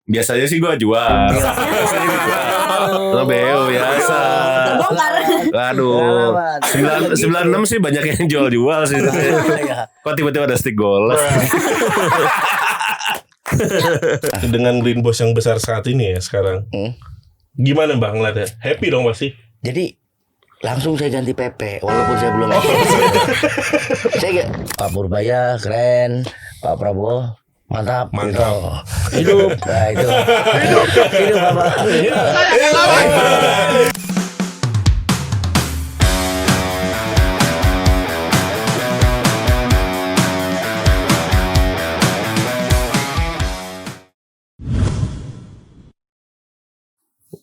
Biasanya sih gue jual. Lo BO biasa. Terbongkar. Aduh. 96 sih banyak yang jual sih. Kok tiba-tiba ada stick gold. Dengan Green Boss yang besar saat ini ya sekarang. Gimana Bang ngeliatnya? Happy dong pasti. Jadi langsung saya ganti PP walaupun saya belum saya Pak Purbaya keren, Pak Prabowo mantap. Gitu. Hidup nah, itu hidup apa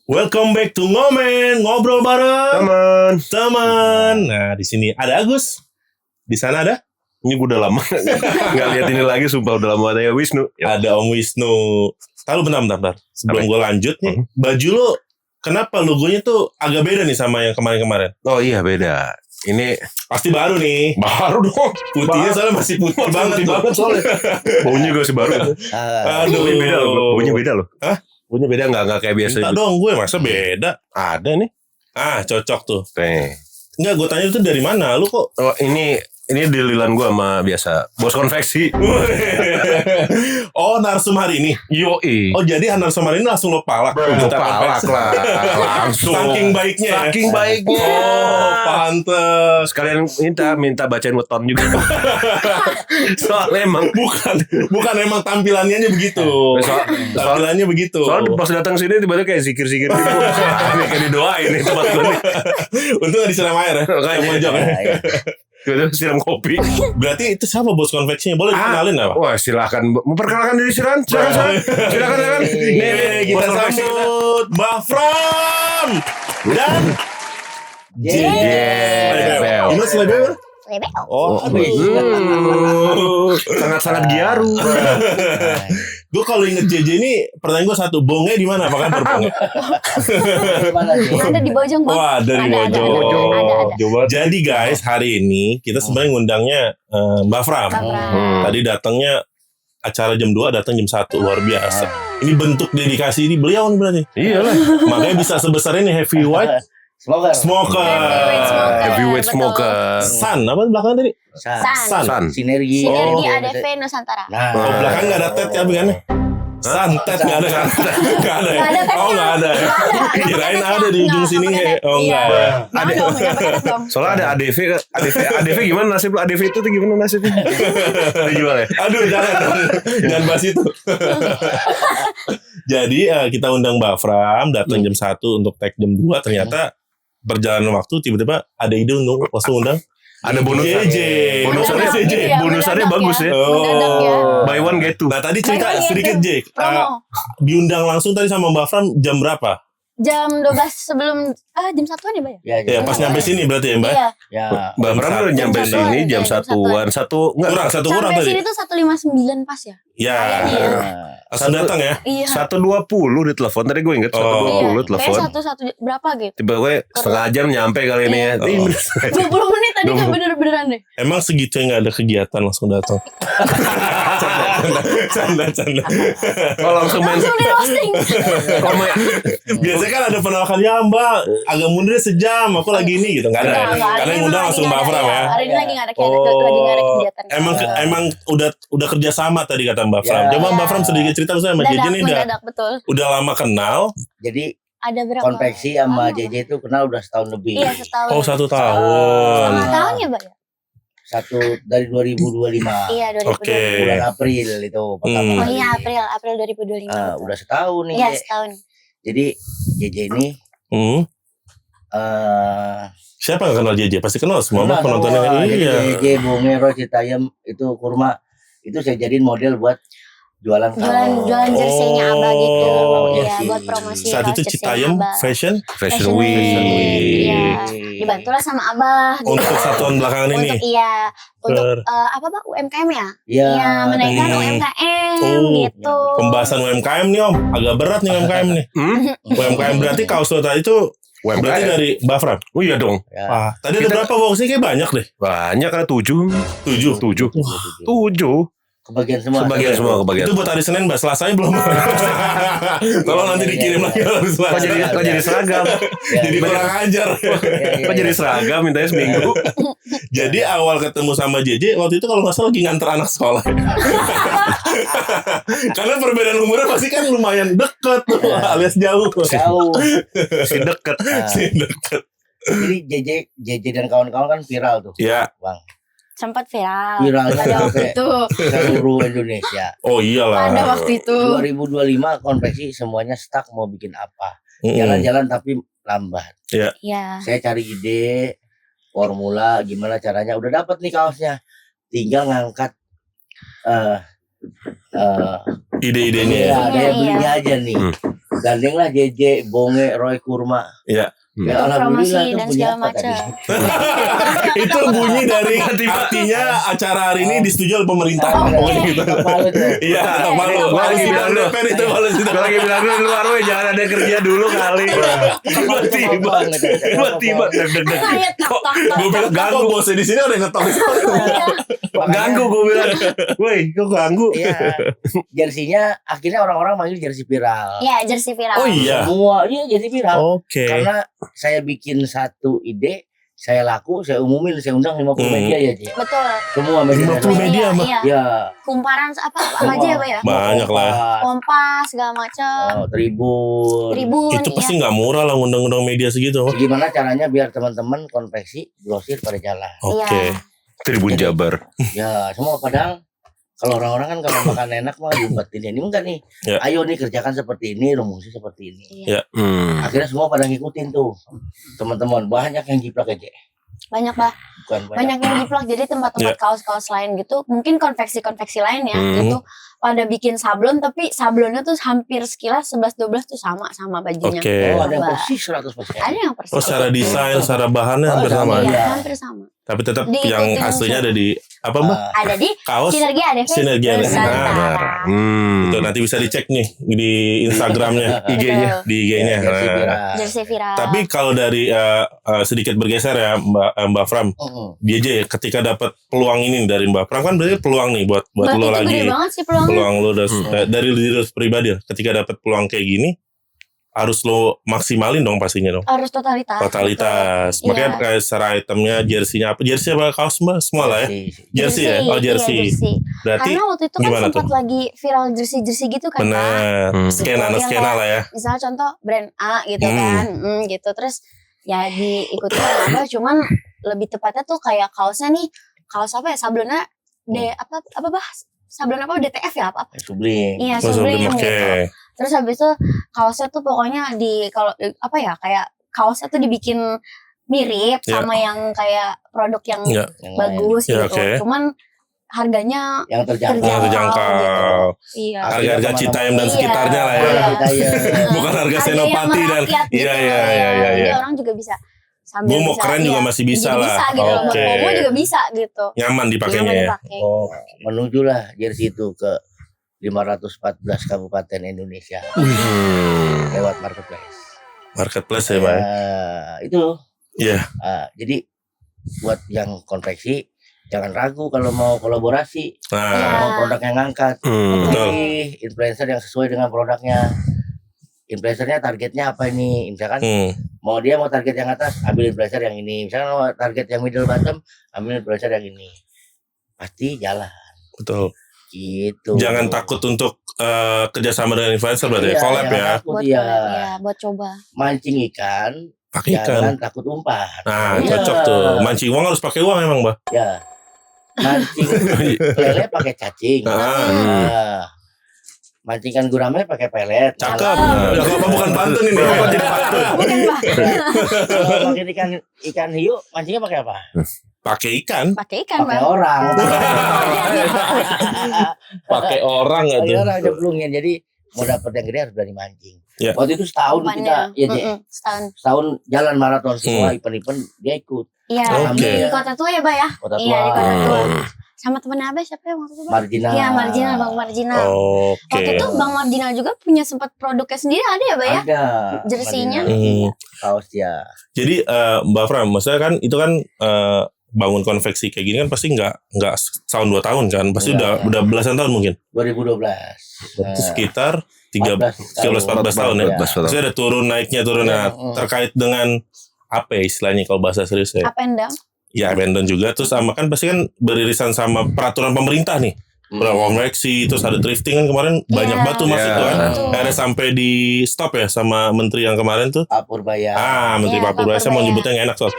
Welcome back to Ngomen, ngobrol bareng teman. Nah, di sini ada Agus. Di sana ada? Ini gue udah lama nggak lihat ini lagi, sumpah udah lama ada Wisnu. Ada Om Wisnu. Lalu bentar. Sebelum gue lanjut nih, baju lo kenapa logonya tuh agak beda nih sama yang kemarin-kemarin? Oh iya beda. Ini Pasti baru nih. baru dong. Putihnya soalnya masih putih banget soalnya. Baunya juga masih baru. Aduh, Baunya beda loh. Baunya beda loh. Hah? Baunya beda nggak kayak biasa. Minta dong gue, masa beda? Ada nih. Ah, cocok tuh. Nih. Enggak, gue tanya itu dari mana? Lu kok? Oh ini dililan gue sama biasa bos konveksi. Oh, narsum hari ini. Yoi. Oh, jadi narsum hari ini langsung lo palak. Gue palak lah. Langsung. Saking baiknya. Saking baiknya. Oh, pantes. Sekalian minta bacain weton juga. Soalnya emang Bukan emang tampilannya begitu. Tampilannya begitu. Soalnya pas datang sini tiba-tiba kayak zikir-zikir gitu. Kayak didoain nih tempat gue nih. Untung gak disiram air ya. Kayak mojok ya. Tiba-tiba siram kopi. Berarti itu siapa bos konveksinya? Boleh dikenalin gak, Pak? Wah silakan memperkenalkan diri silakan. Silakan. Nih, kita sambut Mbak Fram dan JJ. Ini selebel. Lebeo. Oh, Sangat-sangat giaru. gue kalau inget JJ ini pertanyaan gue satu, bongnya di mana? Apa kabar bongnya? Ada di Bojong, Bang. Wah, dari Ada. Bojong. Jadi guys, hari ini kita sebenarnya ngundangnya Mbak Fram. Tadi datangnya acara jam 2, datang jam 1, luar biasa. Ini bentuk dedikasi ini beliau nih berarti. Iyalah. Makanya bisa sebesar ini Heavyweight Smoker. Heavyweight smoker. Sun, apa belakang tadi? Sun. Sinergi Sinergi ADV Nusantara. Oh, belakang nggak ada tet ya bukannya? Santet nggak ada. Nggak ada. Oh nggak ada. Kirain ada di ujung sini. Oh nggak ada. Jangan dong, jangan pakai tet dong. Soalnya ada ADV gimana nasib lu? ADV itu tuh gimana nasibnya? Dijual ya? Aduh jangan bahas itu. Jadi kita undang Mbak Fram datang jam 1 untuk tag jam 2. Ternyata berjalan waktu tiba-tiba ada ide untuk langsung undang. Ada bonusnya. Bonusannya bagus ya. Mendadak ya. Buy one get two. Nah tadi cerita Buy one, get sedikit two. Jake. Promo. Diundang langsung tadi sama Mbak Fram jam berapa? Jam 12 sebelum jam 1-an ya, Mbak ya? Ya pas nyampe sini berarti ya Mbak? Iya. Ya. Mbak Fram udah nyampe Jam sini jam satuan. 1-an. Satu Kurang Sampai tadi. sini tuh 1:59 pas ya? Ya. Iya. Langsung datang ya. Iya. 1:20 di telepon. Tadi gue inget 1:20 Iya. telepon. Kayak 1 berapa gitu? Tiba gue setengah jam nyampe kali ini ya. 20 menit tadi nggak bener-beneran deh. Emang segitu yang gak ada kegiatan langsung datang. Canda. Kalau langsung main. Langsung di roasting. Biasanya kan ada penolakan ya Mbak, agak mundur sejam, aku lagi ini gitu. Gak ada. Nggak, Karena hari yang ini undang emang langsung lagi Mbak nggak Fram ada ya. Hari ini lagi nggak ada kegiatan. Emang udah kerja sama tadi kata Mbak Fram. Coba Mbak Fram sedikit cerita sama JJ nih Mendadak betul. udah lama kenal. Jadi Ada berapa? konveksi sama JJ itu kenal udah setahun lebih. Iya, setahun. Oh 1 tahun. Setengah tahun ya, Mbak ya? Satu dari 2025. Iya, 2025. Oke. Bulan April itu pertama Oh kali. iya, April 2025. betul. Udah setahun nih. Iya, Je. setahun. Jadi JJ ini Siapa yang kenal JJ? Pasti kenal semua kenal penontonnya. semua. Jadi Iya. JJ, Bongero, Citayam itu kurma itu saya jadiin model buat jualan Jersey-nya Abah gitu. Iya, jersey. buat promosi. Saat itu jersey-nya Citayam Abah. Fashion Fashion Week. Iya. Dibantulah sama Abah gitu. untuk satuan belakangan ini. Untuk apa Pak? UMKM ya? Iya. Iya, menaikkan UMKM gitu. Pembahasan UMKM nih Om, agak berat nih UMKM nih. UMKM berarti kaos lo tadi itu berarti dari Mbak Fram. Oh iya dong. Ya. Tadi ada berapa boxnya? Kayak banyak deh. Banyak kan 7. 7. Kebagian semua. Kebagian semua. Itu buat hari Senin Mbak, Selasanya belum. Tolong nanti dikirim lagi habis Kok jadi seragam? Jadi kurang ajar. Kok jadi seragam mintanya seminggu? Jadi awal ketemu sama JJ waktu itu kalau nggak salah lagi nganter anak sekolah. Karena perbedaan umurnya pasti kan lumayan deket tuh, alias jauh. Jauh. Si deket. Si deket. Jadi JJ dan kawan-kawan kan viral tuh. Ya. Bang. Sempat viral. Viralnya Pada waktu sampai itu. seluruh Indonesia. Oh iyalah. Pada waktu itu. 2025 konveksi semuanya stuck mau bikin apa. Mm-mm. Jalan-jalan tapi lambat. Iya. Saya cari ide, formula gimana caranya. Udah dapat nih kaosnya. Tinggal ngangkat Ide-idenya ya. ya, daya Iya. belinya aja nih. Gandenglah JJ, Bonge, Roy Kurma. Iya. Ya, Promosi alhamdulillah tuh dan punya segala apa tadi? macam. Itu bunyi dari artinya acara hari ini disetujui oleh pemerintah. Oke. Pokoknya gitu. Malu tuh. Iya, malu. Gua lagi bilang lu. DPR itu malu sih. Gue lagi bilang dulu luar we jangan ada kerja dulu kali. Tiba-tiba deg-deg. Kayak Kok tak. gue bilang ganggu bosnya di sini udah ngetok. Ganggu gue bilang. Woi, kok ganggu? Iya. Jersinya akhirnya orang-orang manggil jersey viral. Iya, jersey viral. Oh iya. Semua iya jersey viral. Oke. Karena saya bikin satu ide, saya laku, saya umumin, saya undang 50 media ya, Ji. Betul. Semua media. 50 media, Mbak. Iya. Ya. Kumparan apa aja ya, Pak ya? Banyak lah. Kompas segala macam. Tribun. Tribun. Itu pasti iya. nggak murah lah undang-undang media segitu. Gimana caranya biar teman-teman konveksi grosir pada jalan. Oke. Tribun Jabar. Ya, semua padahal kalau orang-orang kan kalau makan enak mah diumpetin ini enggak nih. Ya. Ayo nih kerjakan seperti ini, rumusnya seperti ini. Ya. Akhirnya semua pada ngikutin tuh. Teman-teman banyak yang jiplak aja. Banyak, Pak. Bukan Banyak yang jiplak. Jadi tempat-tempat kaos-kaos lain gitu, mungkin konveksi-konveksi lain ya, gitu pada bikin sablon, tapi sablonnya tuh hampir sekilas 11-12 tuh sama bajunya. Oke. Oh, ada yang Mbak. persis 100%. Ada yang persis. Oh, secara desain, secara bahannya hampir Oh, sama. sama. Iya, Iya. hampir sama. Tapi tetap Diikutin yang aslinya ada di apa, Mbak? Ada di Kaos. Sinergi ADV Sinergi ADV. Nusantara. Itu nanti bisa dicek nih di Instagramnya, IG-nya. di IG-nya. Jersey Nah. viral. Jersey viral. Tapi kalau dari sedikit bergeser ya Mbak Fram, dia aja ya, ketika dapat peluang ini dari Mbak Fram kan berarti peluang nih buat berarti lo itu lagi. gede banget sih peluangnya. Peluang lo dari diri lo pribadi ketika dapat peluang kayak gini harus lo maksimalin dong pastinya dong. Harus totalitas. Totalitas. Betul. Makanya Iya. kayak secara itemnya, jersey-nya apa? Jersey apa kaos Mbak? Semua lah ya. Jersey ya? Oh jersey. Iya, jersey. Berarti Karena waktu itu kan gimana sempat tuh? lagi viral jersey gitu kan, Pak. benar. Skena Yang skena kayak- lah ya. Misalnya contoh brand A gitu kan, gitu. Terus ya diikuti apa? Cuman lebih tepatnya tuh kayak kaosnya nih, kaos apa ya? Sablonnya apa bah? Sablon apa? DTF ya apa? Sublim. Iya, Oh, Sublim oke. gitu. Terus habis itu kaosnya tuh pokoknya kalau apa ya, kayak kaosnya tuh dibikin mirip Ya. sama yang kayak produk yang Ya. Yang lain. bagus Ya, gitu. oke. Cuman harganya Yang terjangkau. Yang terjangkau. iya. Harga-harga Citayam dan Iya. sekitarnya lah ya. Iya. Citayam. Bukan harga Harga yang Senopati dan merakyat gitu. iya iya iya iya. Jadi iya. orang juga bisa sambil Gue mau bisa, keren juga iya, masih bisa jadi lah. Bisa gitu. Buat Oke. promo juga bisa gitu. Nyaman dipakainya Nyaman ya. dipakai. Oh, menujulah jersey itu ke 514 kabupaten Indonesia lewat marketplace. Marketplace ya, Pak. Itu. Iya. Jadi buat yang konveksi jangan ragu kalau mau kolaborasi, Nah, mau produk yang ngangkat. betul. Pilih influencer yang sesuai dengan produknya. Influencernya targetnya apa ini? Misalkan mau target yang atas, ambil influencer yang ini. Misalkan mau target yang middle bottom, ambil influencer yang ini. Pasti jalan. Betul. Gitu. Jangan takut untuk kerjasama dengan influencer berarti ya, Iya, collab jangan ya. takut, Buat iya. ya, buat coba. Mancing ikan, Pakai ikan. jangan takut umpan. Nah, Iya. cocok tuh. Mancing uang harus pakai uang emang, Mbak. Ya. Mancing lele pakai cacing. Mancingan gurame pakai pelet. Cakep. Oh. Ya, apa bukan pantun ini? Apa jadi pantun? Bukan, Pak. Kalau makin ikan hiu, mancingnya pakai apa? Pakai ikan. Pakai ikan, Pakai Bang. orang. Pakai orang Pakai gitu. orang jeblungin. Jadi mau dapet yang gede harus berani mancing. Ya. Waktu itu setahun kita, Umpannya. ya Dek. Setahun. Setahun jalan maraton semua event-event dia ikut. Iya, Oke. di Kota Tua ya, Pak ya? Kota Iya, di Kota Tua. Tua. Hmm. Sama temen Abah siapa ya waktu itu, Bang? Marginal. Iya, Marginal, Bang Marginal. Oke. Waktu itu Bang Marginal juga punya sempat produknya sendiri ada ya, Pak ya? Ada. Jersinya. Marginal. Kaos dia. Jadi Mbak Fram, maksudnya kan itu kan bangun konveksi kayak gini kan pasti nggak setahun 2 tahun kan, pasti Enggak. udah belasan tahun mungkin. 2012. Berarti sekitar 13-14 tahun ya. 14 tahun. Maksudnya ada turun naiknya turun. Nah, terkait dengan apa ya istilahnya kalau bahasa serius ya? Up and down. Ya up and down juga. Terus sama kan pasti kan beririsan sama peraturan pemerintah nih. Konveksi, terus ada thrifting kan kemarin banyak batu mas itu kan. Ada sampai di stop ya sama menteri yang kemarin tuh. Pak Purbaya. Menteri Pak Purbaya. Saya mau nyebutnya yang enak soal.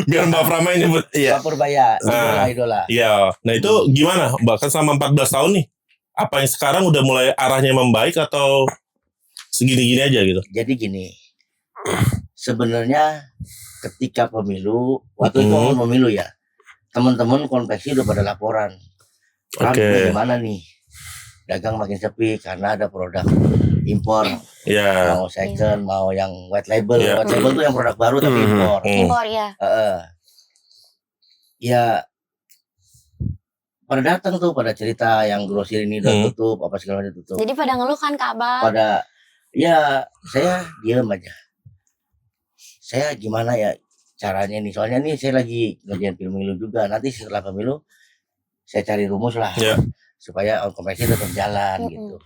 Biar Mbak Frama yang nyebut. Pak Purbaya, idola. Iya. Nah itu gimana? Bahkan selama 14 tahun nih. Apa yang sekarang udah mulai arahnya membaik atau segini-gini aja gitu? Jadi gini. Sebenarnya ketika pemilu, waktu itu pemilu ya. Teman-teman konveksi udah pada laporan. Bagaimana nih? Dagang makin sepi karena ada produk impor. Mau second, mau yang white label. White label tuh yang produk baru tapi impor. Impor ya. Ya pada datang tuh pada cerita yang grosir ini udah tutup apa segala macam tutup. Jadi pada ngeluh kan Kak Abang? Pada ya saya diam aja. Saya gimana ya caranya nih? Soalnya nih saya lagi ngerjain pemilu juga. Nanti setelah pemilu saya cari rumus lah supaya konveksi tetap jalan gitu.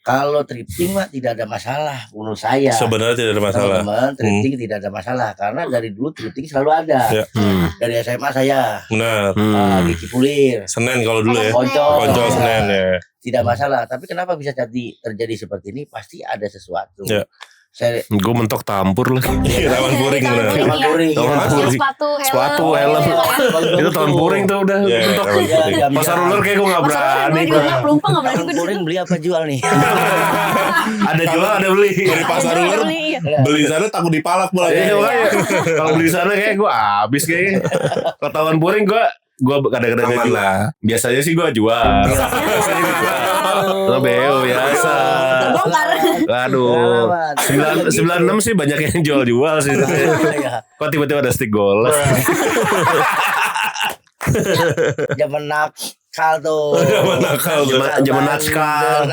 Kalau thrifting mah tidak ada masalah menurut saya. Sebenarnya tidak ada masalah. Teman-teman, thrifting tidak ada masalah karena dari dulu thrifting selalu ada. Dari SMA saya. Benar. Di Cipulir. Senen kalau dulu ya. Poncol Senen ya. Tidak masalah. Tapi kenapa bisa terjadi seperti ini? Pasti ada sesuatu. Gue mentok tampur lagi. Taman Puring benar. Sepatu, helm. Itu tahun Puring tuh udah mentok. Pasar Ulur kayak gue gak berani. Taman Puring beli apa jual nih? Ada jual ada beli. Dari Pasar Ulur beli sana takut dipalak pula. Kalau beli sana kayak gue habis kayaknya. Kalau Taman Puring gue kadang-kadang jual. Biasanya sih gue jual. Lo beo biasa. Aduh. 96 sih banyak yang jual sih. Kok tiba-tiba ada stick golf. Zaman nakal tuh. Zaman natskal.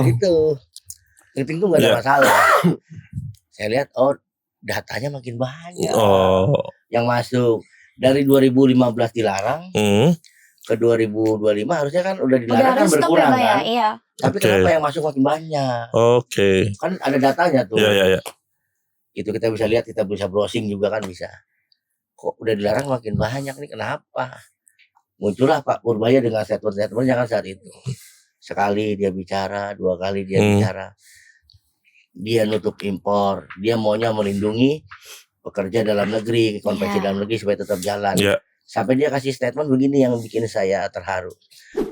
Gitu. Thrifting tuh gak ada masalah. Saya lihat datanya makin banyak. Yang masuk dari 2015 dilarang. Ke 2025 harusnya kan udah dilarang kan berkurang kan. Iya. Tapi kenapa yang masuk makin banyak? Kan ada datanya tuh. Iya. Itu kita bisa lihat, kita bisa browsing juga kan bisa. Kok udah dilarang makin banyak nih, kenapa? Muncullah Pak Purbaya dengan statement-statementnya kan saat itu. Sekali dia bicara, 2 kali dia bicara. Dia nutup impor, dia maunya melindungi pekerja dalam negeri, konveksi dalam negeri supaya tetap jalan. Sampai dia kasih statement begini yang bikin saya terharu.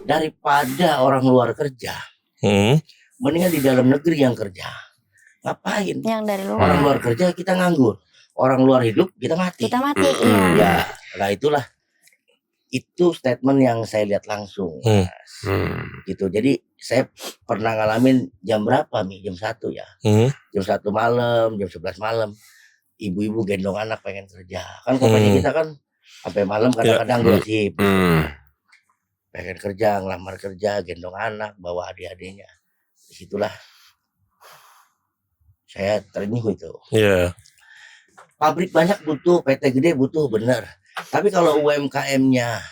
Daripada orang luar kerja, mendingan di dalam negeri yang kerja. Ngapain? Yang dari luar. Orang luar kerja kita nganggur. Orang luar hidup kita mati. Ya, nah itulah. Itu statement yang saya lihat langsung. Gitu. Jadi saya pernah ngalamin jam berapa nih? Jam 1 ya. Jam 1 malam, jam 11 malam. Ibu-ibu gendong anak pengen kerja. Kan kompetisi kita kan sampai malam kadang-kadang gosip. Pengen kerja, ngelamar kerja, gendong anak, bawa adik-adiknya. Disitulah saya terenyuh itu. Pabrik banyak butuh, PT gede butuh, bener. Tapi kalau UMKM-nya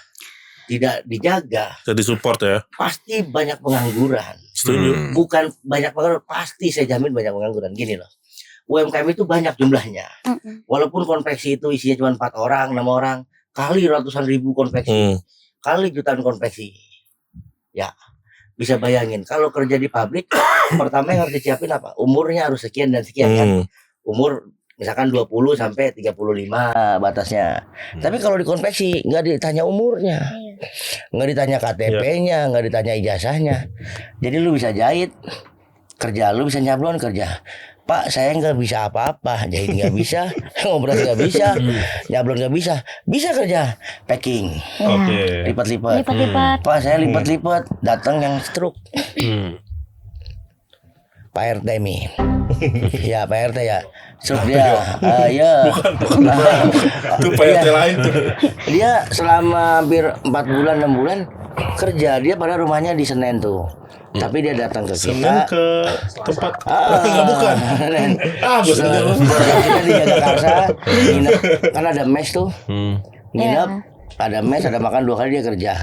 tidak dijaga, jadi support ya, pasti banyak pengangguran. Setuju. Bukan banyak pengangguran, pasti saya jamin banyak pengangguran. Gini loh, UMKM itu banyak jumlahnya. Walaupun konveksi itu isinya cuma 4 orang, 6 orang, kali ratusan ribu konveksi, kali jutaan konveksi. Ya, bisa bayangin kalau kerja di pabrik, pertama yang harus disiapin apa? Umurnya harus sekian dan sekian kan. Umur misalkan 20 sampai 35 batasnya. Tapi kalau di konveksi nggak ditanya umurnya, nggak ditanya KTP-nya, nggak ditanya ijazahnya. Jadi lu bisa jahit, kerja lu bisa nyablon kerja. Pak, saya nggak bisa apa-apa, jahit nggak bisa, ngobrol nggak bisa, nyablon nggak bisa kerja packing, lipat-lipat. Pak, saya lipat-lipat, datang yang stroke. Pak RT nih, ya Pak RT ya, stroke dia, ya. Itu Pak RT lain tuh. Dia selama hampir 4 bulan 6 bulan kerja, dia pada rumahnya di Senen tuh. Tapi dia datang ke kita ke tempat bukan. Kita di Jakarta, nginep, kan ada mes tuh. Nginep, ada mes, ada makan 2 kali dia kerja.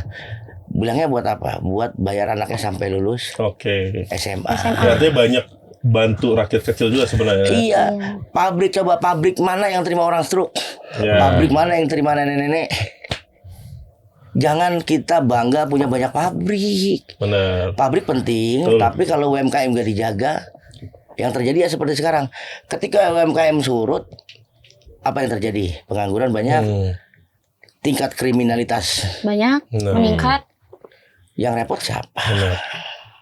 bilangnya buat apa? Buat bayar anaknya sampai lulus Oke. SMA. Berarti banyak bantu rakyat kecil juga sebenarnya. Iya. Pabrik mana yang terima orang stroke? Ya. Pabrik mana yang terima nenek-nenek? Jangan kita bangga punya banyak pabrik. Benar. Pabrik penting, Betul. tapi kalau UMKM gak dijaga, yang terjadi ya seperti sekarang. Ketika UMKM surut, apa yang terjadi? Pengangguran banyak, tingkat kriminalitas Banyak Nah. meningkat. yang repot siapa? Benar.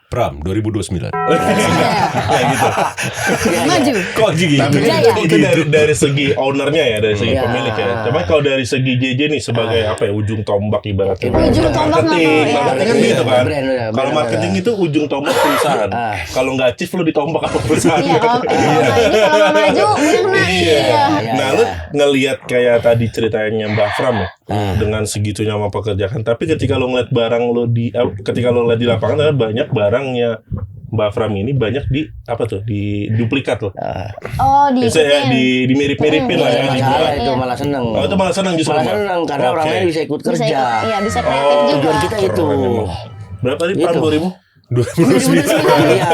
Pram 2029. Ya gitu. Maju. Kok gini? Tapi Jaya. Itu dari segi ownernya ya, dari segi Iya. pemilik ya. Coba kalau dari segi JJ nih sebagai apa ya, ujung tombak ibaratnya. Ujung tombak marketing, nggak tahu, ya. marketing kan gitu kan. Brand, udah, Kalau brand, marketing udah. itu ujung tombak perusahaan. Kalau nggak achieve lu ditombak sama perusahaan. Iya, kalau nggak maju, udah kena. Iya. Iya, Nah, iya. lu ngelihat kayak tadi ceritanya Mbak Fram ya, dengan segitunya mau pekerjaan. Tapi ketika lu ngeliat barang lu ketika lu ngeliat di lapangan ada banyak barangnya Mbak Fram ini banyak di apa tuh? Di duplikat loh. Oh, di Biasanya ya di mirip-miripin lah ya. Malah dijual. itu malah seneng. Oh, itu malah senang justru. Malah Mbak? seneng karena orang Oke. lain bisa ikut bisa kerja. iya bisa kreatif Oh, juga. Tujuan kita itu. Berapa tadi? Itu. 40.000? 2029. Iya.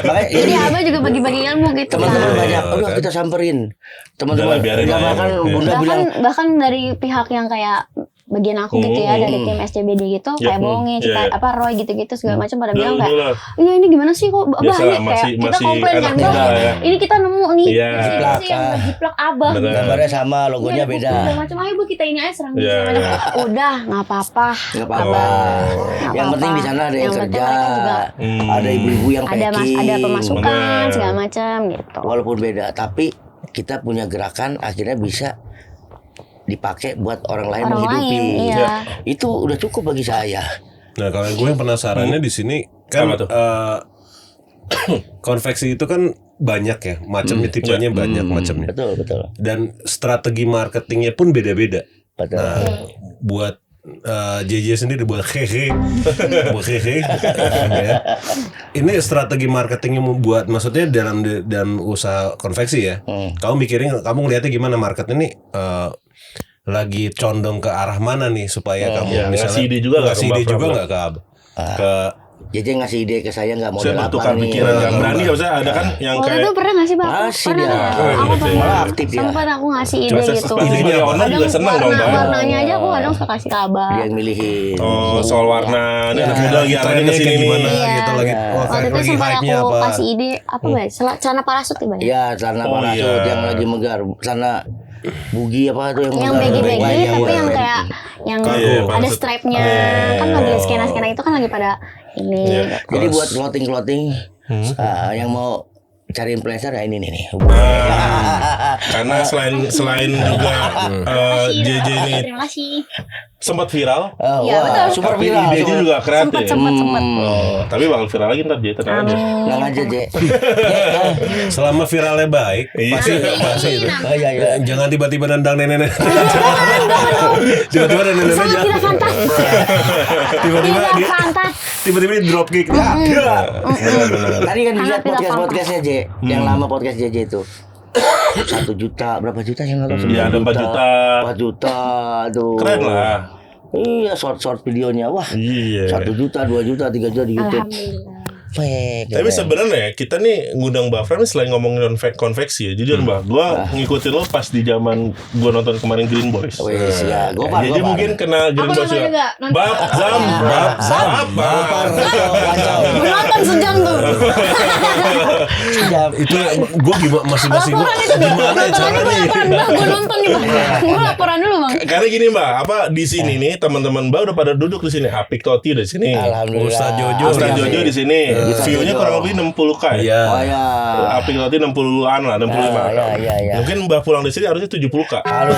Makanya Jadi abah juga bagi-bagi ilmu gitu teman-teman kan. banyak. Udah kita samperin. Udah Teman-teman lah, biarin ya, aja. bahkan Iya. Bunda bilang bahkan dari pihak yang kayak bagian aku gitu ya, dari tim SCBD gitu, Ya, kayak bohongin, iya, iya. apa Roy gitu-gitu segala macam pada bilang kayak, Udah lah. iya ini gimana sih kok Biasa bahaya lah, kayak kita masih komplain anak kan, muda Bang, ya. ini kita nemu nih Iya. sih yang Jiplak, ngejiplak abah. Bener. gambarnya sama, logonya beda. Segala macam, ayo bu kita ini aja serang Iya, segala macam. iya. Udah nggak apa-apa. Nggak apa-apa. Nggak Yang penting apa-apa. di sana ada yang Yang penting kerja, mereka juga ada ibu-ibu yang ada packing, ada pemasukan Bener. segala macam gitu. walaupun beda, tapi kita punya gerakan akhirnya bisa dipakai buat orang lain Orang menghidupi. lain, iya. Itu udah cukup bagi saya. Nah, kalau gue yang penasarannya di sini kan Apa tuh? konveksi itu kan banyak ya, macamnya tipenya banyak macamnya. Betul, betul. Dan strategi marketingnya pun beda-beda. Betul. Nah, buat JJ sendiri buat hehe, buat hehe. Ya. Ini strategi marketingnya membuat, maksudnya dalam usaha konveksi ya. Kamu mikirin, kamu ngeliatnya gimana market ini lagi condong ke arah mana nih supaya kamu Iya, misalnya ngasih ide juga nggak ngasih ke ide Mbak juga Fram? nggak ke JJ ngasih ide ke saya nggak Saya model mau apa tukar nih. pikiran, nggak berani nggak usah. Ada kan yang Waktu kayak itu pernah nggak sih Bang? Ngasih Pernah dia. nggak? Oh, Aku gitu. pernah. Malah aktif dia. Sempat aku ngasih ide Coba gitu. idenya owner juga seneng dong, Bang. Warnanya aja aku kadang suka kasih ke abah. Dia yang milihin. oh soal warna, ini anak muda lagi arahnya ke trennya sini kayak nih. gimana Iya. gitu lagi. Oh, Waktu itu lagi sempat hype-nya aku apa? kasih ide apa ya? Celana parasut ya Bang? Iya, celana Oh, parasut iya. yang lagi megar. Celana bugi apa tuh yang Yang megar? begi-begi Yang tapi yang megar. kayak yang Iya, ada parasut. stripe-nya. Kan lagi skena-skena itu kan lagi pada ini. Iya. gitu. Jadi buat clothing yang mau cari influencer ya ini nih. Karena selain juga JJ ini Terima kasih. sempat viral, Oh, Iya, wah, betul. super tapi viral. idenya juga kreatif. Sempat. Oh, tapi bakal viral lagi ntar JJ, tenang aja. Tenang aja, Je. Selama viralnya baik, Iya. pasti itu. Oh iya iya. Jangan tiba-tiba nendang nenek-nenek. Tiba-tiba nenek-nenek Sangat jatuh. tidak pantas. Tiba-tiba Tidak dia pantas. tiba-tiba dia drop kick. Ya. Tadi kan dilihat Sangat tidak podcastnya Je, yang lama podcast JJ itu. 1 juta, berapa juta yang nonton? Iya, ada 4 juta. 4 juta, aduh. Keren lah. Iya, short videonya. Wah, Iya. 1 juta, 2 juta, 3 juta di YouTube. Alhamdulillah. Fake. Tapi sebenarnya kita nih ngundang Mbak Fran selain ngomongin konveksi ya, jujur Mbak, gua ngikutin lo pas di zaman gua nonton kemarin Green Boys. Wes ya, gopar. Jadi mungkin kena Green Aku Boys nonton juga, nonton. Bab Zam, apa? Gue nonton sejam tuh. Itu gue masih Laporan itu Bang. gimana ya Nonton aja caranya? gue laporan Bang. Gue nonton nih Bang. Gue laporan dulu Bang. Karena gini Mbak, apa di sini nih teman-teman Mbak udah pada duduk di sini. Apik Toti di sini. Alhamdulillah. Ustaz Jojo. Ustaz Jojo di sini. Ustaz View-nya Jojo. kurang lebih 60k ya. Iya. Oh ya. Apik Toti 60-an lah, 65. Iya. Mungkin Mbak pulang di sini harusnya 70k. Halo.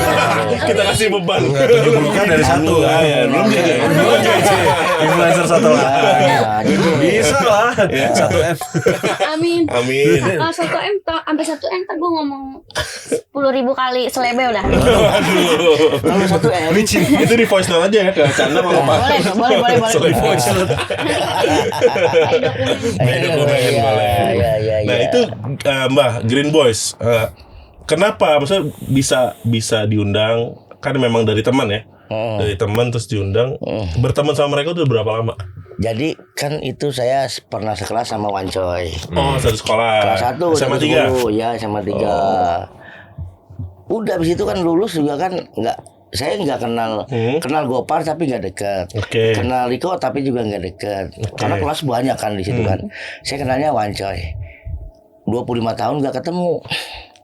Kita kasih beban. Enggak, 70 kan dari satu. Ya, belum jadi. Belum JJ. Influencer satu lah. Bisa lah. 1M. Amin. Amin. Kalau 1M sampai 1M ntar gue ngomong 10.000 kali selebe udah. Aduh. Kalau 1M. Itu di voice note aja ya ke Canda sama Pak. Boleh. Selain voice note. Dokumen boleh. Iya. Nah itu Mbak Green Boys, kenapa maksudnya bisa diundang? Kan memang dari teman ya. Dari teman terus diundang. Berteman sama mereka udah berapa lama? Jadi kan itu saya pernah sekelas sama Wancoy. Oh, satu sekolah. Kelas 1 SMA 3. Ya SMA 3. Udah habis itu kan lulus juga kan saya nggak kenal Gopar tapi nggak dekat. Oke. Kenal Riko tapi juga nggak dekat. Karena kelas banyak kan di situ kan. Saya kenalnya Wancoy. 25 tahun nggak ketemu.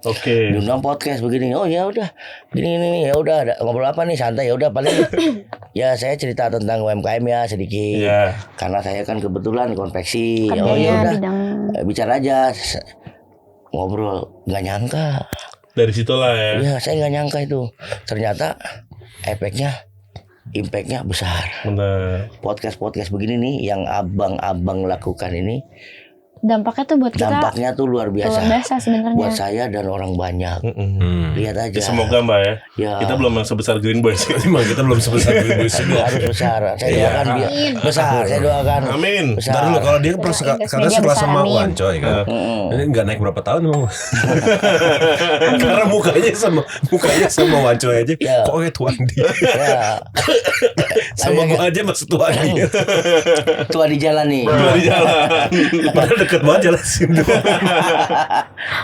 Oke. Diundang podcast begini. Oh ya udah. Gini ya udah ngobrol apa nih santai ya udah paling ya saya cerita tentang UMKM ya sedikit. Iya. Karena saya kan kebetulan konveksi. Kerjanya Oh ya udah. bidang Bicara aja ngobrol nggak nyangka. Dari situlah ya. Ya saya nggak nyangka itu. Ternyata efeknya, impactnya besar. Benar. Podcast begini nih yang abang-abang lakukan ini dampaknya tuh buat kita dampaknya tuh luar luar biasa. biasa sebenarnya. Buat saya dan orang banyak. Lihat aja. Ya, semoga Mbak ya. Ya. Kita belum sebesar Green Boys. Emang kita belum sebesar Green Boys juga. Harus besar. Saya doakan dia besar. Saya doakan. Amin. Besar. Ntar dulu kalau dia kan karena Media sekelas besar, sama amin. Wancoy kan. Ini nggak naik berapa tahun emang. Karena mukanya sama Wancoy aja. Ya. Kok kayak Tuan Di. Ya. Sama gua aja masih Tuan Di. Tua di jalan nih. Dua di jalan. Padahal deket banget jalan sini.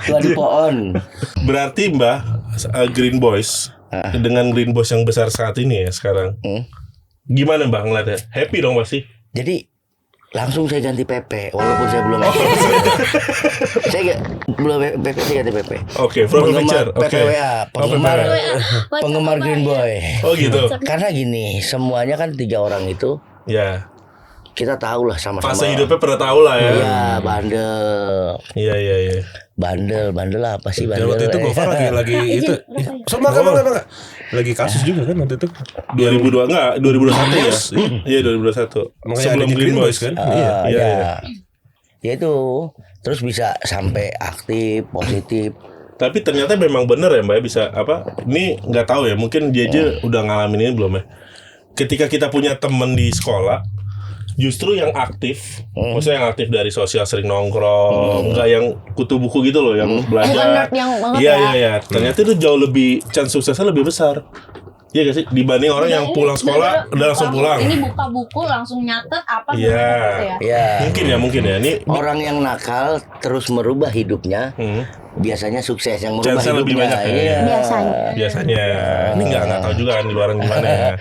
Tua di pohon. Berarti Mbak Green Boys dengan Green Boys yang besar saat ini ya sekarang. Gimana Mbak ngeliatnya? Happy dong pasti. Jadi langsung saya ganti PP walaupun saya belum saya belum PP saya ganti PP. Oke, from picture. Oke. PPWA, penggemar Green Boy. Oh gitu. Karena gini, semuanya kan 3 orang itu Ya. kita tahu lah sama-sama. Fase hidupnya pernah tahu lah ya. Iya, bandel. Iya. Bandel apa sih Dan bandel? waktu itu Gofar lagi itu. Sama enggak. Lagi kasus juga kan waktu itu. 2002 enggak, 2021 ya. Bos, Iya, 2021. Makanya Sebelum adanya Green Boys kan. Iya. Ya itu terus bisa sampai aktif, positif. Tapi ternyata memang benar ya Mbak ya, bisa apa? Ini nggak tahu ya, mungkin dia aja udah ngalamin ini belum ya. Ketika kita punya temen di sekolah, justru yang aktif, maksudnya yang aktif dari sosial sering nongkrong, nggak yang kutu buku gitu loh, yang belajar. Bukan nerd yang banget Iya. Ternyata itu jauh lebih chance suksesnya lebih besar. Iya gak sih? Dibanding orang yang pulang sekolah udah langsung pulang. Ini buka buku langsung nyatet apa Iya. gitu ya. Ya. Mungkin ya. Ini Orang yang nakal terus merubah hidupnya, biasanya sukses. Yang merubah chance-nya lebih hidupnya. banyak. Iya. Biasanya. Ini nggak tahu juga kan di luar gimana ya.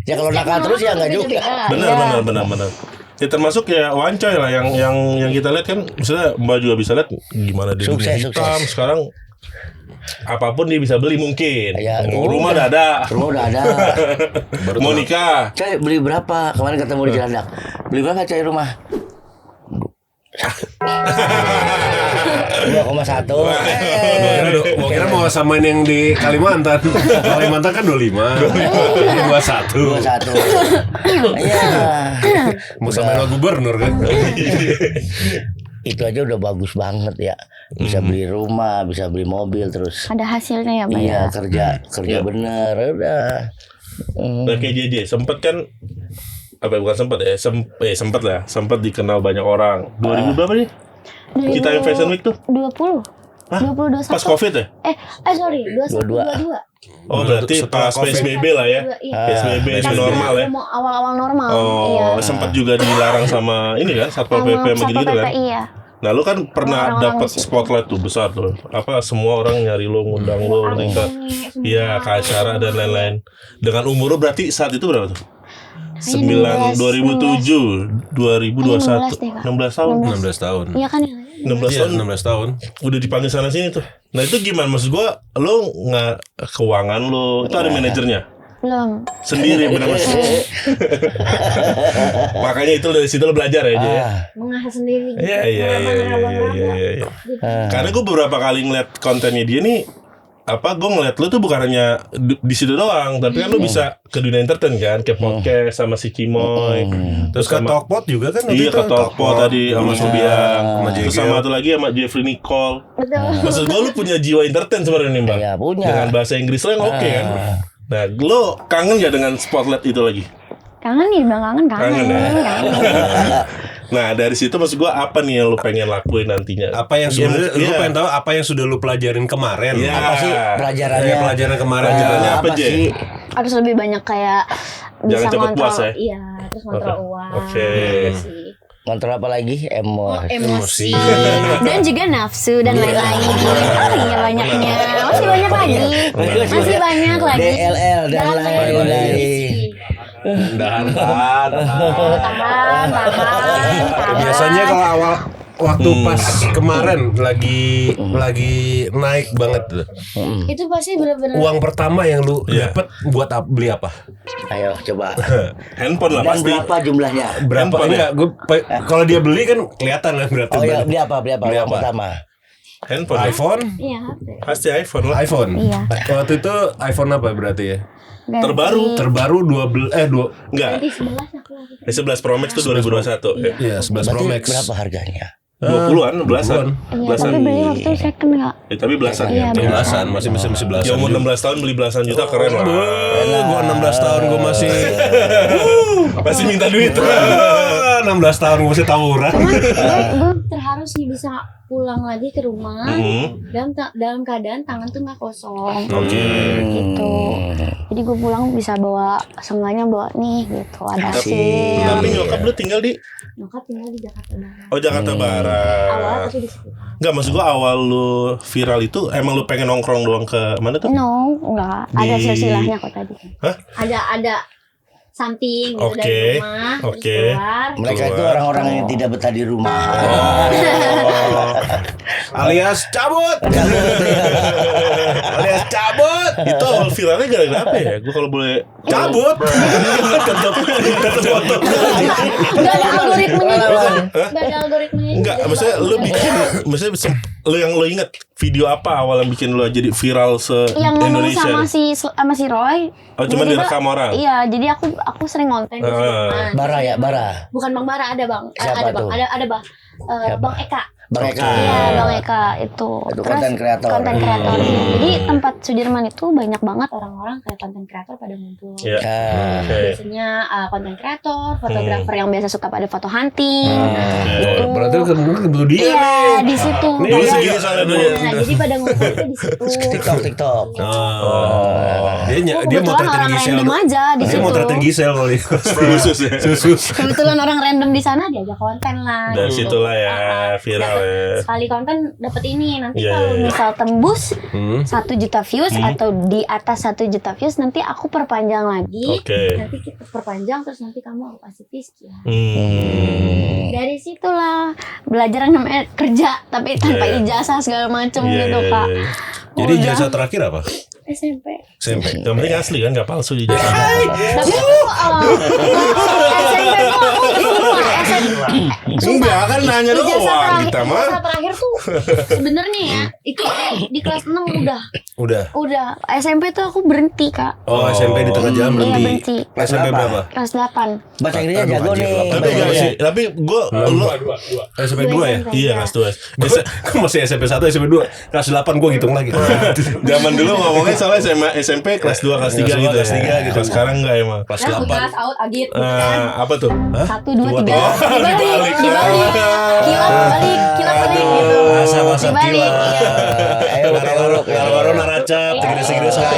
Ya kalau nakal terus ya nggak juga. Benar. Ya termasuk ya Wancoy lah yang kita lihat kan, misalnya Mbak juga bisa lihat gimana dia Sukses, dunia hitam sukses. sekarang. Apapun dia bisa beli mungkin. Ya, Rumah udah ada. Rumah udah ada. Mau nikah. Coy beli berapa? Kemarin ketemu di Cilandak. Beli berapa coy rumah? 2,1. Mau kira mau samain yang di Kalimantan. Kalimantan kan 25. Ini 21. 21. Iya. Mau samain sama gubernur kan. Itu aja udah bagus banget ya. Bisa beli rumah, bisa beli mobil terus. ada hasilnya ya, Mbak. Iya, Ya. kerja bener udah. Nah kayak JJ sempet kan, apa bukan sempet ya, sempet dikenal banyak orang. 2000 berapa nih? Kita yang Fashion Week tuh 20. 2021. pas Covid ya? Sorry, 21 22. Oh berarti Setelah pas Covid. PSBB lah ya. Iya. PSBB PSBB. new normal ya. Mau awal-awal normal. Oh, sempat juga dilarang sama ini kan, Satpol PP Sama begitu Satpol kan. PP, iya. Nah, lu kan pernah Orang-orang dapat di situ. spotlight tuh besar tuh. Apa semua orang nyari lu, ngundang lu ke iya, ke acara dan lain-lain. Dengan umur lu berarti saat itu berapa tuh? 2007, 2021, 16 tahun. 16 tahun. Iya kan ya? 16 Iya, tahun 16 tahun. udah dipanggil sana sini tuh. Nah, itu gimana maksud gua? Lu nggak keuangan lu, itu ada manajernya Belum. sendiri benar-benar. Makanya itu dari situ lo belajar ya, Jay, ya. Mengasah sendiri. Iya. Karena gue beberapa kali ngeliat kontennya dia nih, apa gue ngeliat lu tuh bukan hanya di situ doang, tapi kan lu bisa ke dunia entertain kan, ke podcast sama si Kimoy, Terus ke Talkpot juga kan waktu iya itu. ke Talkpot tadi sama Subiang, sama terus JG. sama satu lagi sama Jeffrey Nicole. Betul. Maksud gue lu punya jiwa entertain sebenarnya nih Mbak. Iya, punya. Dengan bahasa Inggris lo yang oke kan. Nah, lu kangen gak dengan spotlight itu lagi? Kangen nih, bilang kangen. Kangen ya? Nah dari situ maksud gue apa nih yang lu pengen lakuin nantinya? Apa yang sebenarnya lu Iya. pengen tahu apa yang sudah lu pelajarin kemarin? Iya. Apa sih pelajarannya? Pelajaran kemarin. Pelajarannya apa, apa Jay? sih harus lebih banyak kayak bisa Jangan cepet ngontrol. puas ya? Iya, terus ngontrol uang. Oke. Gitu sih. Kontrol apa lagi? Emosi dan juga nafsu dan lain-lain. Iya banyaknya, masih banyak lagi, masih banyak lagi. DLL dan lain-lain. Tahan. Tahan. Biasanya kalau awal waktu pas kemarin lagi naik banget tuh. Itu pasti bener-bener. Uang pertama yang lu Iya. dapet buat beli apa? Ayo coba. Handphone lah Dan pasti. berapa jumlahnya? Berapa? Handphone Enggak, kalau dia beli kan kelihatan lah berapa. Oh ya, beli apa? Beli Yang apa? pertama. Handphone. iPhone? Iya, HP. Pasti iPhone lah. iPhone. Iya. Waktu itu iPhone apa berarti ya? Terbaru. Terbaru 12 Enggak. Di 11 aku lagi. 11 Pro Max itu 2021. Ya. Iya, 11 Pro Berarti Max. berapa harganya? 20-an, belasan. Iya, Belasan. tapi beli waktu second enggak? Tapi belasan Iya, ya. Belasan, masih belasan. Ya umur 16 tahun beli belasan juta keren lah. Gua 16 tahun gua masih Masih minta duit. 16 tahun gua masih tawuran. Gue terharu sih bisa pulang lagi ke rumah Mhm. dalam keadaan tangan tuh nggak kosong. Oke. Gitu. Jadi gue pulang bisa bawa seenggaknya bawa nih gitu ada hasil. Tapi nyokap lu tinggal di Nyokap tinggal di Jakarta Barat. Oh Jakarta Barat. Awalnya tapi di situ. Enggak, maksud gua awal lu viral itu emang lu pengen nongkrong doang ke mana tuh? No, enggak. Ada Di- silsilahnya kok tadi. Hah? Ada something gitu Oke, dari rumah oke. terus keluar. Mereka itu orang-orang yang tidak betah di rumah. Oh. Alias cabut. Alias cabut. Itu awal viralnya gara-gara apa ya? Gua kalau boleh Cabut. Tetep foto. Enggak ada algoritmanya juga. Enggak ada algoritmanya. Enggak, juga. maksudnya lu bikin lu yang lu inget video apa awal yang bikin lu jadi viral yang ngomong se-Indonesia? sama si Roy. Oh, cuma Tiba-tiba- direkam orang? Iya, jadi aku sering ngonten di situ. Bara ya, Bara. Bukan Bang Bara, ada Bang. Siapa Ada Bang, tuh? ada Bang. Bang Eka. Bang Eka. Iya, Bang Eka itu. Itu content creator. Konten kreator. Jadi tempat Sudirman itu banyak banget orang-orang kayak konten kreator pada ngumpul. Iya. Ah. Oke. Biasanya konten kreator, fotografer yang biasa suka pada foto hunting. Oke. Berarti ketemu dia Iya, nih. di situ. Nih, Dulu Pada- segini soalnya dulu. Nah, jadi pada ngumpul tuh di situ. TikTok. Dia mau Kebetulan tretin orang Gisel. random aja di Dia situ. mau tretin Gisel kali. Khusus ya. Susus. Kebetulan orang random di sana diajak konten lah. Dari gitu. situlah ya viral ya. Sekali konten dapat ini nanti Iya, kalau iya, iya. misal tembus 1 juta views Hmm. atau di atas 1 juta views nanti aku perpanjang lagi. Oke. Nanti kita perpanjang terus nanti kamu aku kasih sekian. Dari situlah belajar yang namanya kerja tapi tanpa Iya, iya. ijazah segala macam Iya, gitu iya, Kak. iya. Jadi Udah. jasa terakhir apa? SMP. SMP. Yang penting asli kan, nggak palsu di jasa. Tapi aku SMP tuh aku sumpah Enggak kan nanya doang kita mah. ijazah terakhir tuh sebenarnya ya itu di kelas 6 udah SMP tuh aku berhenti Kak. Oh, SMP di tengah jalan Iya berhenti. berhenti SMP berapa? kelas 8. Bahasa Inggrisnya Aduh, jago anjir, nih. Tapi Bahasa enggak Inggrisnya. sih. Tapi gue lu SMP 2 ya? iya kelas 2. Biasa Kok masih SMP 1, SMP 2, kelas 8 gua hitung lagi. zaman dulu ngomongnya soalnya SMP kelas 2, kelas 3 Kelas dua, gitu. kelas tiga gitu. Kalau sekarang enggak emang. Kelas Nah, 8. kelas out agit gitu kan. Apa tuh? 1 2 3 Oh, dibalik dibalik. kilat balik gitu. Bahasa-bahasa Dibalik, kilat. iya. Baru naracap, tiga-tiga saya,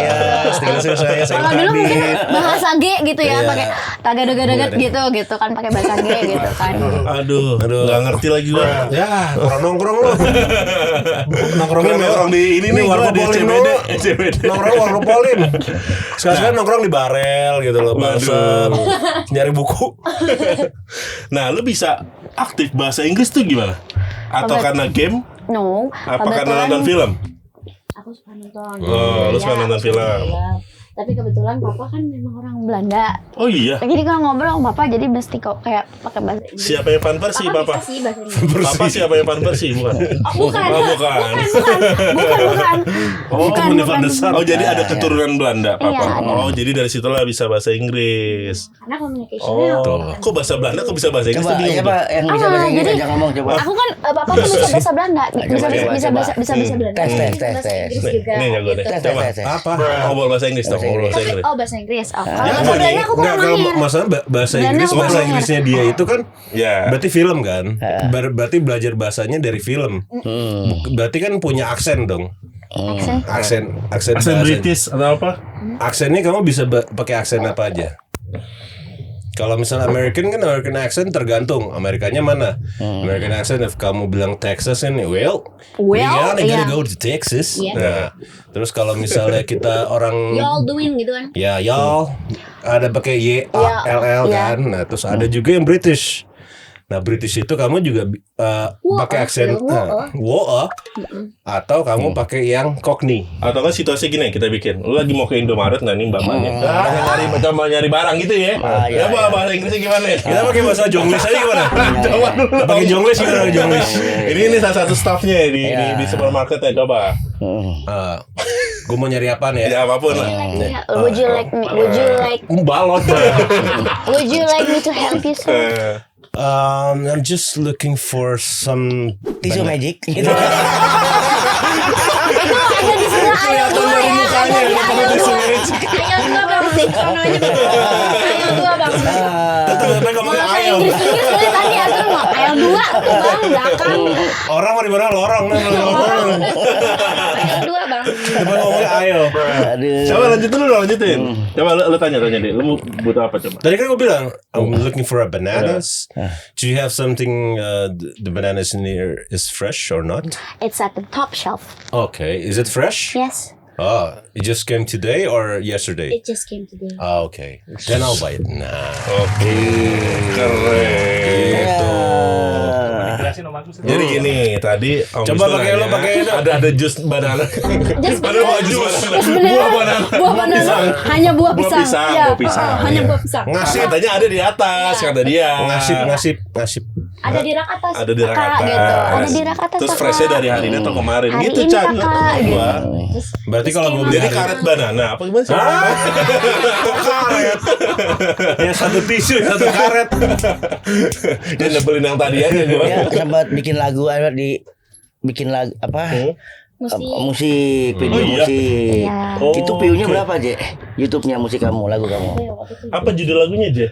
saya Kalau dulu mungkin Adit. bahasa G gitu ya, Iya. pakai tagad-tagad gitu kan pakai bahasa G gitu kan. Aduh, nggak ngerti lagi gua. Ya, kurang nongkrong lo. Nongkrongnya Nongkrong di ini nih, warung gua di Polin CBD. lo. Nongkrong warung Polin. Sekarang nongkrong di barel gitu loh, basem. Nyari buku. Nah, lu bisa aktif bahasa Inggris tuh gimana? Atau karena game? No, Apa karena nonton film? Aku suka nonton. Oh, lu suka Iya, nonton aku suka film. Tapi kebetulan papa kan memang orang Belanda. Oh iya. Jadi kalau ngobrol sama papa jadi mesti kok kayak pakai bahasa Inggris. Siapa yang Van Persie, Papa Papa? bisa sih bahasa Inggris. Papa siapa yang Van Persie, bukan? Oh, bukan. Oh, bukan. Bukan. Oh, temennya Van der Sar. Oh, jadi ada keturunan Belanda, Papa. Iya, ada. Oh, jadi dari situlah bisa bahasa Inggris. Karena communication-nya Oh, kok bahasa Belanda kok bisa bahasa Inggris Coba, tuh bingung. siapa tuh. yang bisa bahasa Inggris jadi- aja ngomong coba. Aku kan papa kan bisa bahasa Belanda, bisa coba, bisa coba. bisa Belanda. Tes, tes, tes, Bahasa tes. Inggris Nih, juga. nih jago deh. gitu. Tes, Coba. tes, tes. Apa? Ngobrol bahasa Inggris dong, Bahasa ngobrol bahasa Inggris. Oh bahasa Inggris. Oh, Ya, kalau bahasa boleh. Belanda aku Enggak, kurang kalau mahir. masalah bahasa Belanda Inggris, aku bahasa mahir. Inggrisnya dia itu kan Ya. berarti film kan? Berarti belajar bahasanya dari film. Berarti kan punya aksen dong. Accent. Aksen Aksen bahasa- British atau apa? Aksennya kamu bisa pakai aksen apa aja. Kalau misalnya American kan American accent tergantung Amerikanya mana. American accent if kamu bilang Texas ini we gotta iya. go to Texas. Iya. Nah, terus kalau misalnya kita orang Y'all doing gitu kan. ya y'all ada pakai Y A L L Iya. kan. Nah, terus ada juga yang British. Nah, British itu kamu juga pakai aksen wo atau kamu pakai yang Cockney. Atau kan situasi gini kita bikin. Lu lagi mau ke Indomaret nih mbak-mbaknya. Nyari barang gitu ya. iya, Ya bahasa Inggrisnya gimana ya? Kita pakai bahasa Jonglish aja gimana? Coba dulu. Pakai Jonglish gimana Jonglish? Ini salah satu staffnya ya di supermarket ya, coba. Gue mau nyari apa nih Ya ya? apapun lah. Would you like me? Balot. Would you like me to help you, sir? I'm just looking for some Tisu magic. Gitu. Ada di sebelah aisle 2 ya. Ada di aisle 2. Ayo dua bang. Ayo dua bang. Ternyata ngomongnya ayam. Inggris boleh tadi aku mau aisle 2 tuh bang belakang. Orang mau di mana lorong nih. Ayo dua bang. Coba ngomongnya ayam. Aduh. Coba lanjutin. Coba lu tanya deh. Lu butuh apa coba? Tadi kan gue bilang I'm looking for a bananas. Do you have something the bananas in here is fresh or not? It's at the top shelf. Okay, is it fresh? Yes. Oh, it just came today or yesterday? It just came today. Oh, okay. Then I'll buy it. Nah, Oke. Keren. gitu. Jadi gini, tadi Om Coba Wisnu pakai nanya, lu, pakai itu. ada jus banana. Just Ada buah jus. Buah banana. Buah banana. Hanya buah pisang. Ya, Buah pisang. Hanya buah pisang. Ngasih Katanya ada di atas, kata dia. ngasih. Ada di rak atas. Ada di rak Kakak, atas. gitu. Ada di rak atas, Terus kakak. freshnya dari hari ini atau kemarin. Hari Gitu ini, Chan. kakak, Gua. Berarti kalau gue beli Jadi hari- karet banana apa gimana sih? karet. Ya satu tisu, satu karet. Dia nebelin yang tadi aja gua. Ya sempat bikin lagu ada di bikin lagu apa? Musik, video Oh, iya? musik. Iya. Oh, Itu view-nya oke. berapa, Je? YouTube-nya musik kamu, lagu kamu. Apa judul lagunya aja?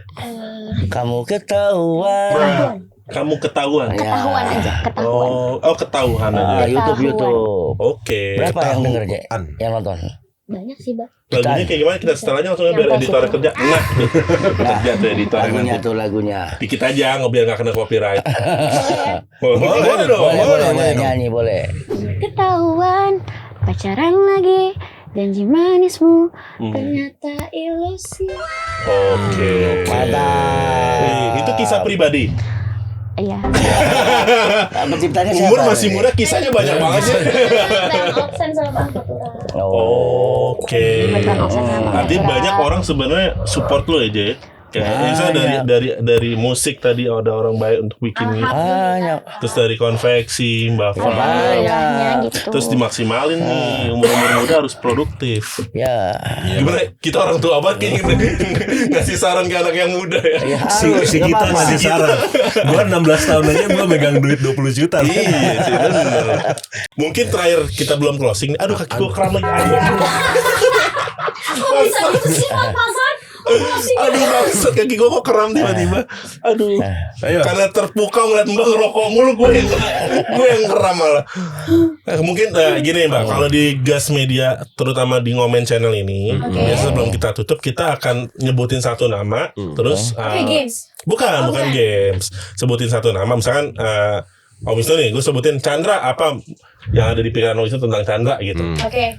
Kamu ketahuan. Kamu ketahuan. Ketahuan aja, ketahuan. Oh ketahuan aja. YouTube. Oke. Berapa yang denger, Je? Ketahuan. Yang nonton? Banyak sih bang. Lagunya kayak gimana? Kita setelahnya langsung biar editornya kerja. Nah, kerja tuh editornya Lagunya nanti. tuh lagunya. Dikit aja biar nggak kena copyright. Boleh Boleh, dong. boleh nyanyi, boleh. Ketahuan pacaran lagi, janji manismu Hmm. ternyata ilusi. Oke. Mantap. Itu kisah pribadi. Iya. Penciptanya siapa? Umur masih muda, kisahnya banyak banget ya. Dan absen sama bang Fatura. Oke. Artinya banyak orang sebenarnya support lo ya, Jay. Kayak misalnya dari musik tadi ada orang baik untuk bikin Banyak. terus dari konveksi Mbak Fra. Alhamdulillahnya gitu. Terus dimaksimalin nih umur muda harus produktif. Ya. Gimana kita orang tua banget kayak gini ngasih saran ke anak yang muda ya. Ya, Si harus, kita nggak apa-apa. ngasih saran. Gue 16 tahun aja gue megang duit 20 juta. Iya sih bener. Mungkin terakhir kita belum closing. Aduh kaki gue kram lagi. Bisa gitu sih pasan. Aduh bangsat kaki gue kok kram tiba-tiba. Aduh. Ayo. Karena terpukau ngeliat Mbak ngerokok mulu gue yang kram malah. Mungkin gini Mbak, kalau di Gas Media terutama di Ngomen Channel ini, biasa sebelum kita tutup kita akan nyebutin satu nama, terus Oke games. bukan games. Sebutin satu nama, misalkan Om Wisnu nih, gue sebutin Chandra apa yang ada di pikiran Om Wisnu tentang Chandra gitu. Oke.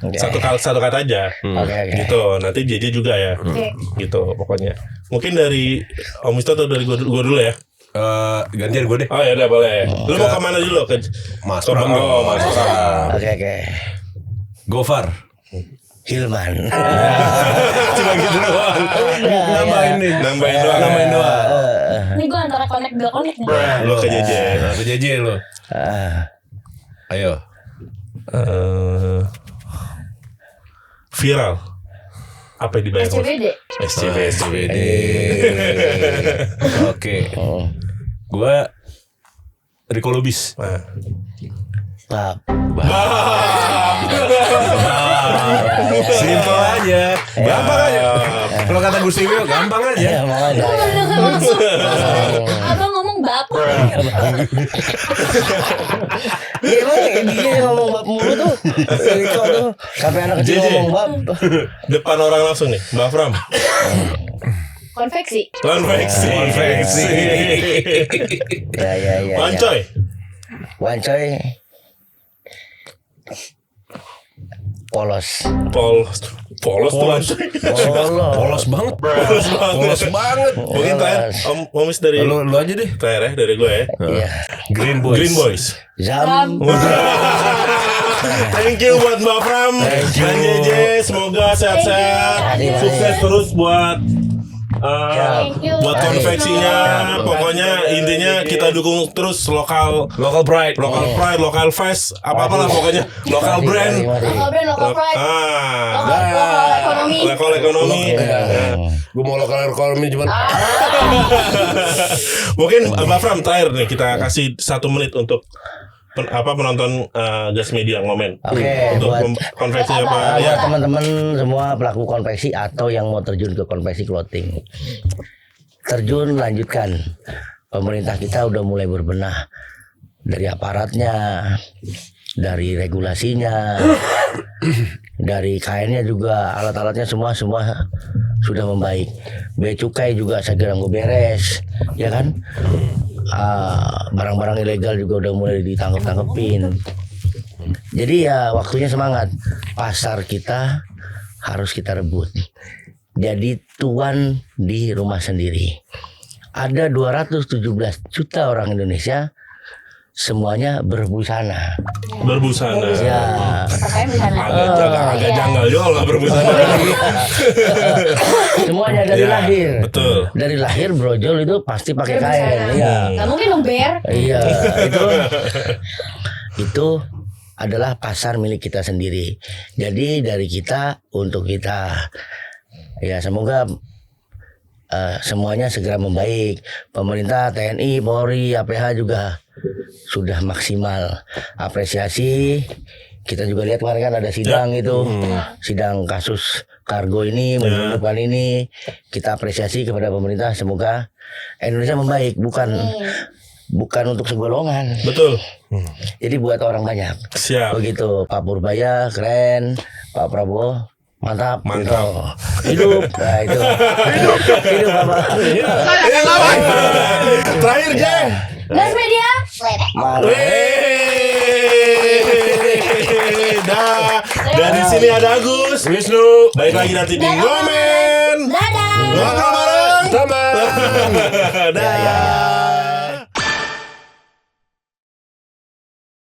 Satu kata aja. Oke. Gitu. Nanti JJ juga ya. Oke. Gitu pokoknya. Mungkin dari Om Wisnu atau dari gue dulu ya. Gantian gue deh. Oh ya udah boleh. Lu mau kemana dulu? Ke Mas ke- Pram. Oh, Mas Pram. Oke. Gofar. Hilman. Cuma gitu doang. Nambahin nih. Nambahin doang. Ini gue antara connect gak connect nih. Lu ke JJ. Nah, ke JJ lo. Ayo. Viral. Apa yang dibayar? SCBD. SCBD. Oke. Gue Riko Lubis. Pak. Simpel aja. Gampang aja. Kalau kata Gus Iwil gampang aja. Ya, makanya. Abang ngomong Bapak. Iya emang dia yang ngomong bab mulu tuh. Riko tuh sampai anak kecil JJ. ngomong bab. Depan orang langsung nih, Mbak Fram. Konveksi. Konveksi. Ya. Wancoy. Wancoy polos. Polos tuh Wancoy. Polos banget. Polos banget. Mungkin terakhir Om Mis dari Lu aja deh. terakhir ya dari gue ya. Iya. Green Boys. Green Boys. Zam. Thank you buat Mbak Fram dan JJ. Semoga sehat-sehat. Thank you. Sukses terus buat Thank you. buat konveksinya. Pokoknya intinya kita dukung terus lokal Pride. lokal fest, apa-apalah pokoknya lokal brand. Lokal brand, lokal pride. Lokal ekonomi. Lokal ekonomi. Gue mau lokal ekonomi cuman Mungkin Mbak Fram terakhir nih kita kasih 1 menit untuk penonton Gas Media ngomen. Oke, Untuk buat konveksinya Pak ya. buat teman-teman semua pelaku konveksi atau yang mau terjun ke konveksi clothing. Terjun, lanjutkan. Pemerintah kita udah mulai berbenah dari aparatnya, dari regulasinya, dari kainnya juga, alat-alatnya semua sudah membaik. Bea cukai juga saya kira mau beres, ya kan? Barang-barang ilegal juga udah mulai ditangkep-tangkepin. Jadi ya waktunya semangat. Pasar kita harus kita rebut. Jadi tuan di rumah sendiri. Ada 217 juta orang Indonesia, semuanya berbusana. Berbusana. Ya. Pakaian di sana. Agak janggal juga kalau nggak berbusana. Semuanya dari Ya, lahir. betul. Dari lahir brojol itu pasti pakai kain. Iya. Gak mungkin dong Ber. Iya, itu adalah pasar milik kita sendiri. Jadi dari kita untuk kita. Ya semoga semuanya segera membaik. Pemerintah, TNI, Polri, APH juga sudah maksimal. Apresiasi. Kita juga lihat kemarin kan ada sidang itu, sidang kasus kargo ini, menyelundupkan ini. Kita apresiasi kepada pemerintah. Semoga Indonesia membaik, bukan untuk segolongan. Betul. Jadi buat orang banyak. Siap. Begitu. Pak Purbaya keren, Pak Prabowo mantap. Hidup. Nah itu. Hidup Bapak. Terakhir Jeng. Gas Media. Dah. Dari sini ada Agus, Wisnu. Baik lagi nanti di Ngomen. Dadah. Ngobrol bareng. sama. Dah.